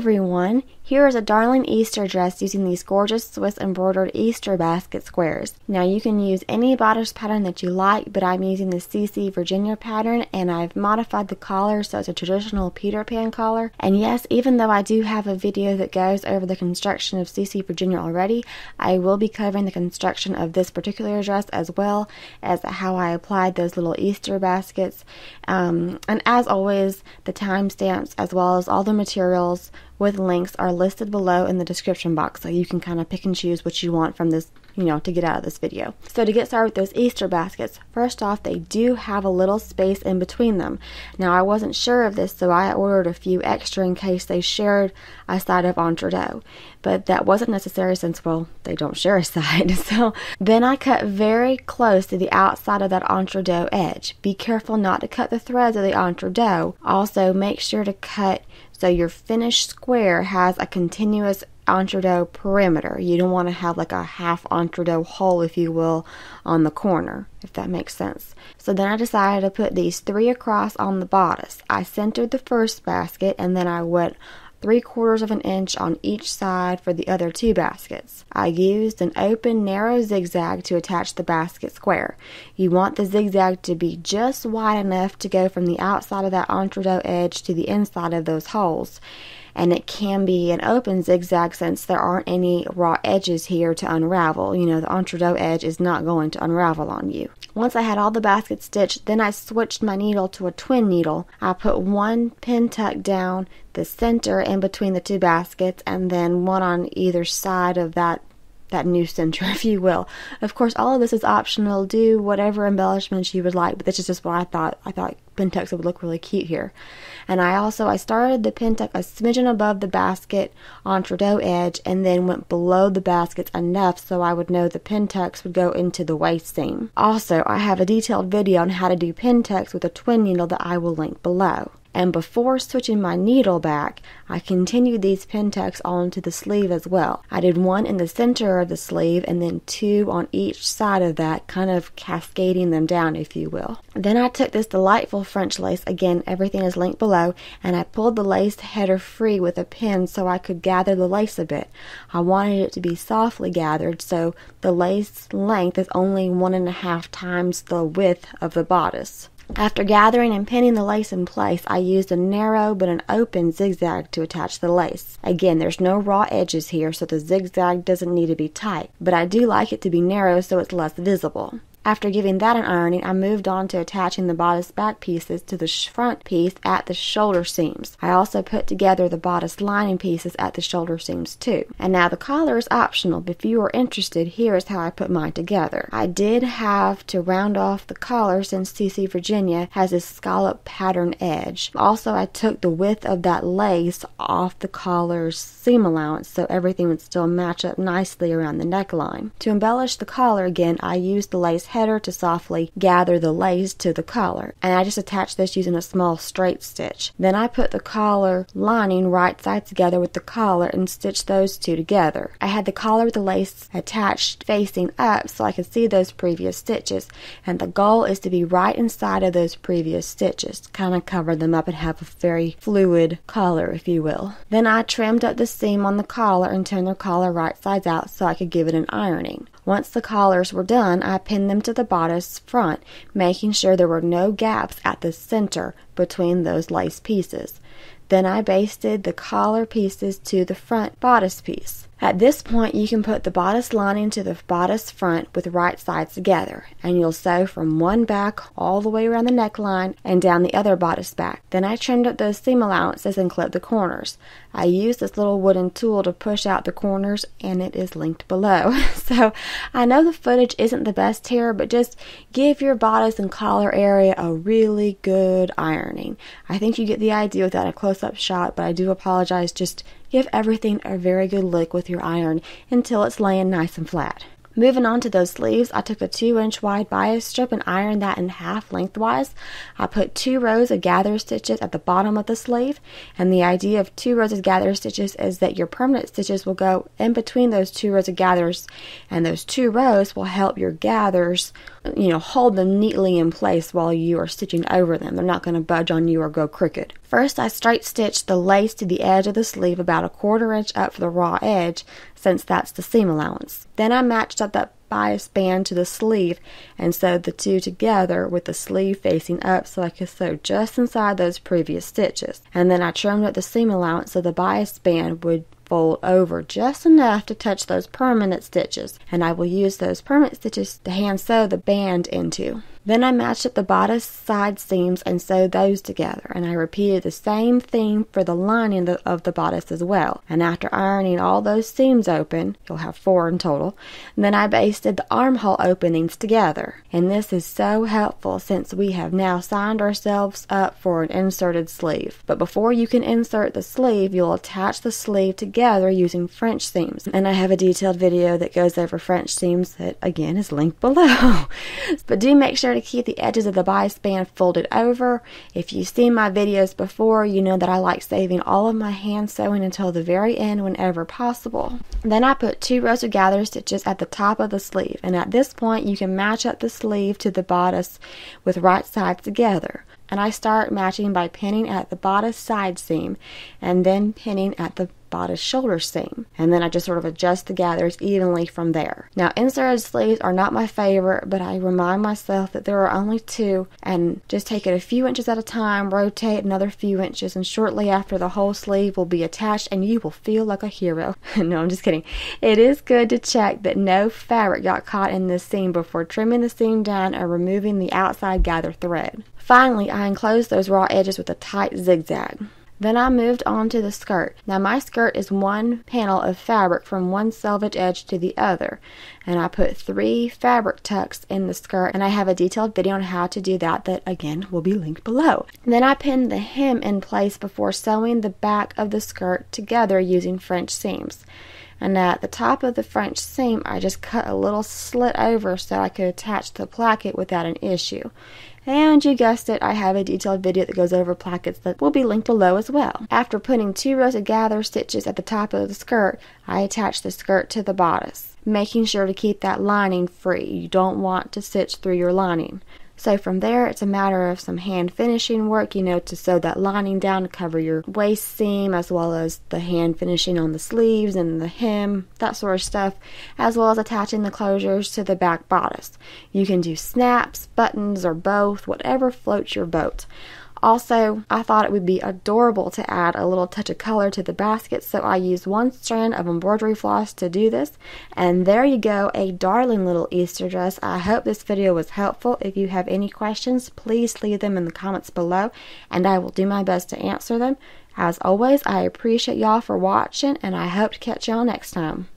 everyone, here is a darling Easter dress using these gorgeous Swiss embroidered Easter basket squares. Now you can use any bodice pattern that you like, but I'm using the CC Virginia pattern, and I've modified the collar so it's a traditional Peter Pan collar. And yes, even though I do have a video that goes over the construction of CC Virginia already, I will be covering the construction of this particular dress as well as how I applied those little Easter baskets. And as always, the timestamps as well as all the materials with links are listed below in the description box, so you can kind of pick and choose what you want from this, to get out of this video. So to get started with those Easter baskets, first off, they do have a little space in between them. Now I wasn't sure of this, so I ordered a few extra in case they shared a side of entrecôte, but that wasn't necessary since, well, they don't share a side. So then I cut very close to the outside of that entrecôte edge. Be careful not to cut the threads of the entrecôte. Also, make sure to cut so your finished square has a continuous entrecôte perimeter. You don't want to have like a half entrecôte hole, if you will, on the corner, if that makes sense. So then I decided to put these 3 across on the bodice. I centered the first basket, and then I went 3/4 of an inch on each side for the other 2 baskets. I used an open, narrow zigzag to attach the basket square. You want the zigzag to be just wide enough to go from the outside of that entrecôte edge to the inside of those holes. And it can be an open zigzag since there aren't any raw edges here to unravel. The entrecôte edge is not going to unravel on you. Once I had all the baskets stitched, then I switched my needle to a twin needle. I put 1 pin tuck down the center in between the 2 baskets, and then 1 on either side of that new center, if you will. Of course, all of this is optional. Do whatever embellishments you would like, but this is just what I thought. I thought pin tucks would look really cute here. And I started the pin tuck a smidgen above the basket entrecôte edge, and then went below the baskets enough so I would know the pin tucks would go into the waist seam. Also, I have a detailed video on how to do pin tucks with a twin needle that I will link below. And before switching my needle back, I continued these pin tucks onto the sleeve as well. I did 1 in the center of the sleeve and then 2 on each side of that, kind of cascading them down, if you will. Then I took this delightful French lace, again everything is linked below, and I pulled the lace header free with a pin so I could gather the lace a bit. I wanted it to be softly gathered, so the lace length is only 1.5 times the width of the bodice. After gathering and pinning the lace in place, I used a narrow but an open zigzag to attach the lace. Again, there's no raw edges here, so the zigzag doesn't need to be tight, but I do like it to be narrow so it's less visible. After giving that an ironing, I moved on to attaching the bodice back pieces to the front piece at the shoulder seams. I also put together the bodice lining pieces at the shoulder seams too. And now the collar is optional, but if you are interested, here is how I put mine together. I did have to round off the collar since CC Virginia has this scallop pattern edge. Also, I took the width of that lace off the collar's seam allowance so everything would still match up nicely around the neckline. To embellish the collar again, I used the lace header to softly gather the lace to the collar, and I just attached this using a small straight stitch. Then I put the collar lining right side together with the collar and stitched those 2 together. I had the collar with the lace attached facing up so I could see those previous stitches, and the goal is to be right inside of those previous stitches, kind of cover them up and have a very fluid collar, if you will. Then I trimmed up the seam on the collar and turned the collar right sides out so I could give it an ironing. Once the collars were done, I pinned them to the bodice front, making sure there were no gaps at the center between those lace pieces. Then I basted the collar pieces to the front bodice piece. At this point, you can put the bodice lining to the bodice front with right sides together, and you'll sew from one back all the way around the neckline and down the other bodice back. Then I trimmed up those seam allowances and clipped the corners. I used this little wooden tool to push out the corners, and it is linked below. So I know the footage isn't the best here, but just give your bodice and collar area a really good ironing. I think you get the idea without a close-up shot, but I do apologize. Just give everything a very good lick with your iron until it's laying nice and flat. Moving on to those sleeves, I took a 2-inch wide bias strip and ironed that in half lengthwise. I put 2 rows of gather stitches at the bottom of the sleeve, and the idea of 2 rows of gather stitches is that your permanent stitches will go in between those 2 rows of gathers, and those 2 rows will help your gathers, hold them neatly in place while you are stitching over them. They're not going to budge on you or go crooked. First, I straight stitched the lace to the edge of the sleeve about 1/4 inch up for the raw edge, since that's the seam allowance. Then I matched up that bias band to the sleeve and sewed the two together with the sleeve facing up so I could sew just inside those previous stitches. And then I trimmed up the seam allowance so the bias band would fold over just enough to touch those permanent stitches, and I will use those permanent stitches to hand sew the band into. Then I matched up the bodice side seams and sewed those together, and I repeated the same thing for the lining of the bodice as well. And after ironing all those seams open, you'll have 4 in total, then I basted the armhole openings together. And this is so helpful since we have now signed ourselves up for an inserted sleeve. But before you can insert the sleeve, you'll attach the sleeve together using French seams. And I have a detailed video that goes over French seams that, again, is linked below. But do make sure to keep the edges of the bias band folded over. If you've seen my videos before, you know that I like saving all of my hand sewing until the very end whenever possible. Then I put 2 rows of gather stitches at the top of the sleeve, and at this point you can match up the sleeve to the bodice with right sides together. And I start matching by pinning at the bodice side seam and then pinning at the bodice shoulder seam, and then I just sort of adjust the gathers evenly from there. Now, inserted sleeves are not my favorite, but I remind myself that there are only 2, and just take it a few inches at a time, rotate another few inches, and shortly after the whole sleeve will be attached and you will feel like a hero. No, I'm just kidding. It is good to check that no fabric got caught in this seam before trimming the seam down and removing the outside gather thread. Finally, I enclosed those raw edges with a tight zigzag. Then I moved on to the skirt. Now my skirt is one panel of fabric from one selvage edge to the other, and I put 3 fabric tucks in the skirt, and I have a detailed video on how to do that again will be linked below. Then I pinned the hem in place before sewing the back of the skirt together using French seams. And at the top of the French seam, I just cut a little slit over so I could attach the placket without an issue. And you guessed it, I have a detailed video that goes over plackets that will be linked below as well. After putting 2 rows of gather stitches at the top of the skirt, I attached the skirt to the bodice, making sure to keep that lining free. You don't want to stitch through your lining. So from there, it's a matter of some hand finishing work, to sew that lining down to cover your waist seam, as well as the hand finishing on the sleeves and the hem, that sort of stuff, as well as attaching the closures to the back bodice. You can do snaps, buttons, or both, whatever floats your boat. Also, I thought it would be adorable to add a little touch of color to the basket, so I used 1 strand of embroidery floss to do this. And there you go, a darling little Easter dress. I hope this video was helpful. If you have any questions, please leave them in the comments below, and I will do my best to answer them. As always, I appreciate y'all for watching, and I hope to catch y'all next time.